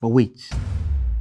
But wait,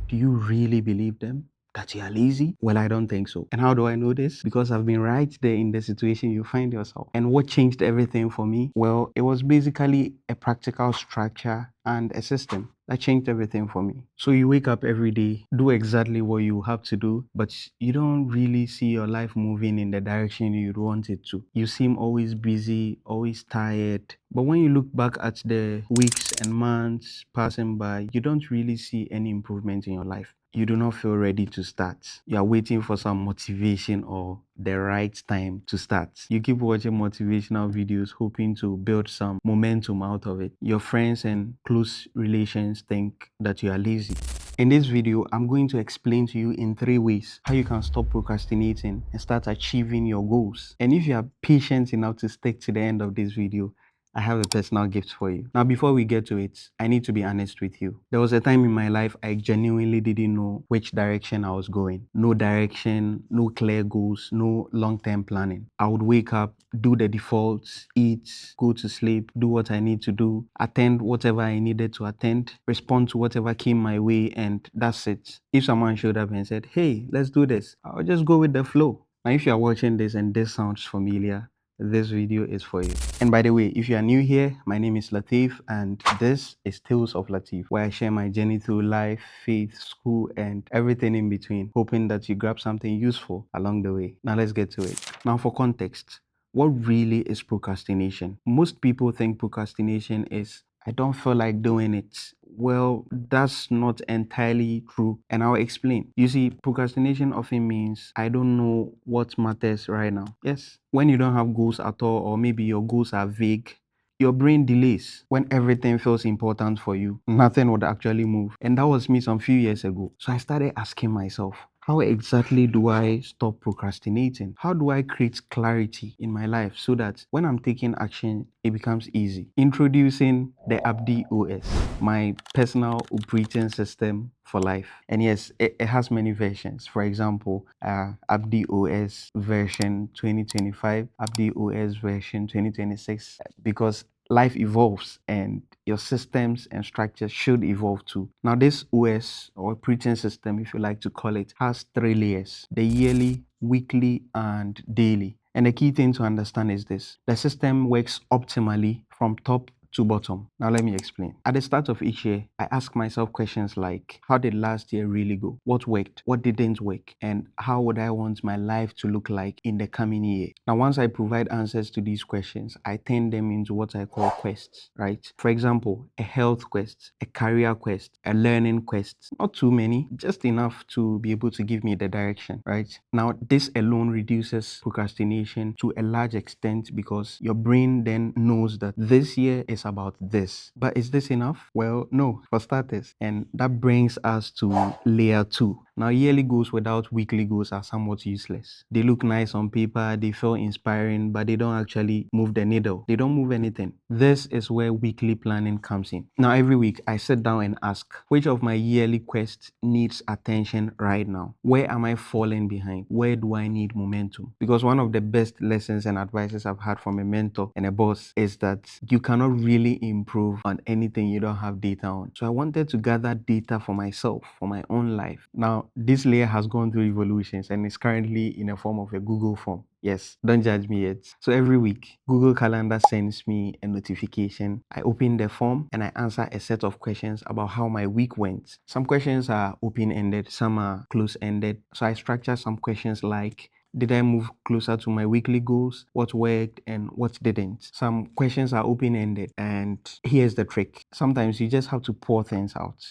do you really believe them? That you are lazy? Well, I don't think so. And how do I know this? Because I've been right there in the situation you find yourself. And what changed everything for me? Well, it was basically a practical structure and a system that changed everything for me. So you wake up every day, do exactly what you have to do, but you don't really see your life moving in the direction you'd want it to. You seem always busy, always tired. But when you look back at the weeks and months passing by, you don't really see any improvement in your life. You do not feel ready to start. You are waiting for some motivation or the right time to start. You keep watching motivational videos, hoping to build some momentum out of it. Your friends and close relations think that you are lazy. In this video, I'm going to explain to you in 3 ways how you can stop procrastinating and start achieving your goals. And if you are patient enough to stick to the end of this video, I have a personal gift for you. Now, before we get to it, I need to be honest with you. There was a time in my life I genuinely didn't know which direction I was going. No direction, no clear goals, no long-term planning. I would wake up, do the defaults, eat, go to sleep, do what I need to do, attend whatever I needed to attend, respond to whatever came my way, and that's it. If someone showed up and said, "Hey, let's do this," I'll just go with the flow. Now, if you are watching this and this sounds familiar, this video is for you. And by the way, if you are new here, my name is Latif and this is Tales of Latif, where I share my journey through life, faith, school, and everything in between, hoping that you grab something useful along the way. Now let's get to it. Now for context, what really is procrastination? Most people think procrastination is I don't feel like doing it. Well, that's not entirely true, and I'll explain. You see, procrastination often means I don't know what matters right now. Yes, when you don't have goals at all, or maybe your goals are vague, your brain delays. When everything feels important for you, nothing would actually move. And that was me some few years ago. So I started asking myself, how exactly do I stop procrastinating? How do I create clarity in my life so that when I'm taking action, it becomes easy? Introducing the AbdiOS, my personal operating system for life. And yes, it has many versions. For example, AbdiOS version 2025, AbdiOS version 2026, because life evolves and your systems and structures should evolve too. Now, this OS or operating system, if you like to call it, has 3 layers: the yearly, weekly, and daily. And the key thing to understand is this: the system works optimally from top to bottom. Now, let me explain. At the start of each year, I ask myself questions like, how did last year really go? What worked? What didn't work? And how would I want my life to look like in the coming year? Now, once I provide answers to these questions, I turn them into what I call quests, right? For example, a health quest, a career quest, a learning quest. Not too many, just enough to be able to give me the direction, right? Now, this alone reduces procrastination to a large extent because your brain then knows that this year is about this. But is this enough? Well, no, for starters. And that brings us to layer 2. Now, yearly goals without weekly goals are somewhat useless. They look nice on paper, they feel inspiring, but they don't actually move the needle. They don't move anything. This is where weekly planning comes in. Now, every week, I sit down and ask, which of my yearly quests needs attention right now? Where am I falling behind? Where do I need momentum? Because one of the best lessons and advices I've had from a mentor and a boss is that you cannot really improve on anything you don't have data on. So I wanted to gather data for myself, for my own life. Now, this layer has gone through evolutions and is currently in a form of a Google form. Yes, don't judge me yet. So every week, Google Calendar sends me a notification. I open the form and I answer a set of questions about how my week went. Some questions are open-ended, some are close-ended. So I structure some questions like, did I move closer to my weekly goals? What worked and what didn't? Some questions are open-ended, and here's the trick. Sometimes you just have to pour things out.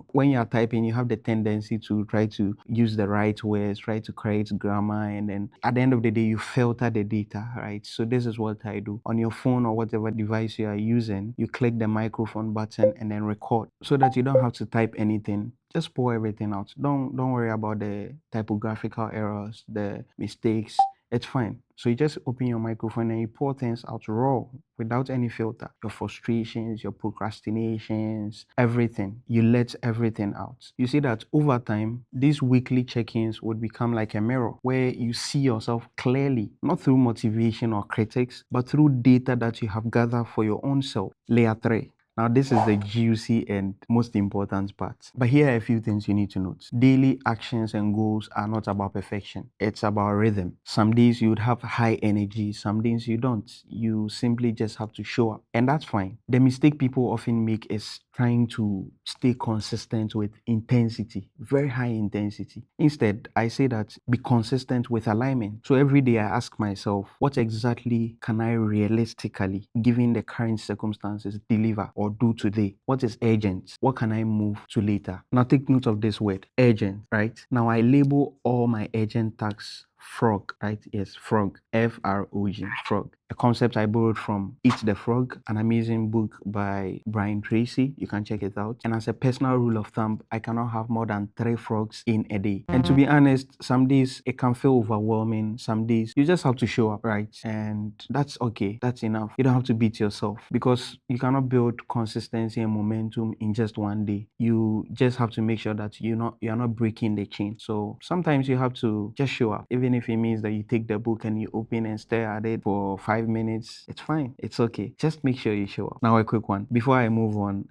When you're typing, you have the tendency to try to use the right words, try to create grammar, and then at the end of the day, you filter the data, right? So this is what I do. On your phone or whatever device you are using, you click the microphone button and then record so that you don't have to type anything. Just pour everything out. Don't worry about the typographical errors, the mistakes. It's fine. So you just open your microphone and you pour things out raw without any filter. Your frustrations, your procrastinations, everything. You let everything out. You see that over time, these weekly check-ins would become like a mirror where you see yourself clearly, not through motivation or critics, but through data that you have gathered for your own self. Layer 3. Now, this is the juicy and most important part. But here are a few things you need to note. Daily actions and goals are not about perfection. It's about rhythm. Some days you would have high energy, some days you don't. You simply just have to show up. And that's fine. The mistake people often make is trying to stay consistent with intensity, very high intensity. Instead, I say that be consistent with alignment. So every day I ask myself, what exactly can I realistically, given the current circumstances, deliver or do today? What is urgent? What can I move to later? Now take note of this word, urgent, right? Now I label all my urgent tasks frog, right? Yes, frog. Frog, frog. A concept I borrowed from Eat the Frog, an amazing book by Brian Tracy. You can check it out. And as a personal rule of thumb, I cannot have more than 3 frogs in a day. And to be honest, some days it can feel overwhelming. Some days you just have to show up, right? And that's okay. That's enough. You don't have to beat yourself because you cannot build consistency and momentum in just one day. You just have to make sure that you're not breaking the chain. So sometimes you have to just show up, even if it means that you take the book and you open and stare at it for 5 minutes. It's fine. It's okay. Just make sure you show up. Now, a quick one. Before I move on,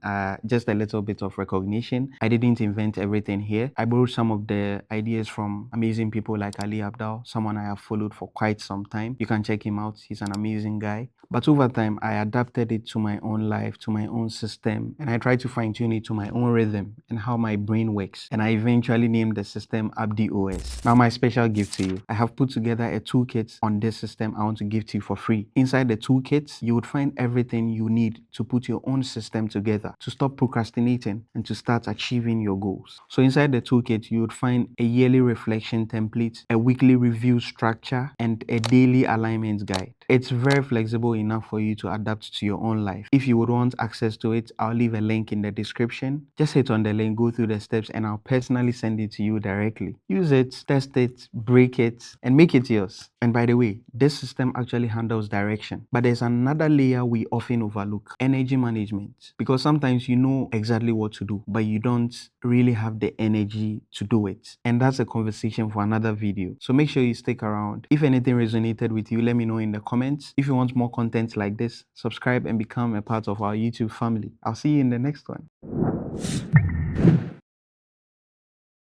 just a little bit of recognition. I didn't invent everything here. I borrowed some of the ideas from amazing people like Abdaal, someone I have followed for quite some time. You can check him out. He's an amazing guy. But over time, I adapted it to my own life, to my own system, and I tried to fine tune it to my own rhythm and how my brain works. And I eventually named the system AbdiOS. Now, my special gift to you. I have put together a toolkit on this system I want to give to you for free. Inside the toolkit, you would find everything you need to put your own system together, to stop procrastinating and to start achieving your goals. So inside the toolkit, you would find a yearly reflection template, a weekly review structure, and a daily alignment guide. It's very flexible enough for you to adapt to your own life. If you would want access to it, I'll leave a link in the description. Just hit on the link, go through the steps, and I'll personally send it to you directly. Use it, test it, break it, and make it yours. And by the way, this system actually handles direction. But there's another layer we often overlook, energy management. Because sometimes you know exactly what to do, but you don't really have the energy to do it. And that's a conversation for another video. So make sure you stick around. If anything resonated with you, let me know in the comments. If you want more content like this, subscribe and become a part of our YouTube family. I'll see you in the next one.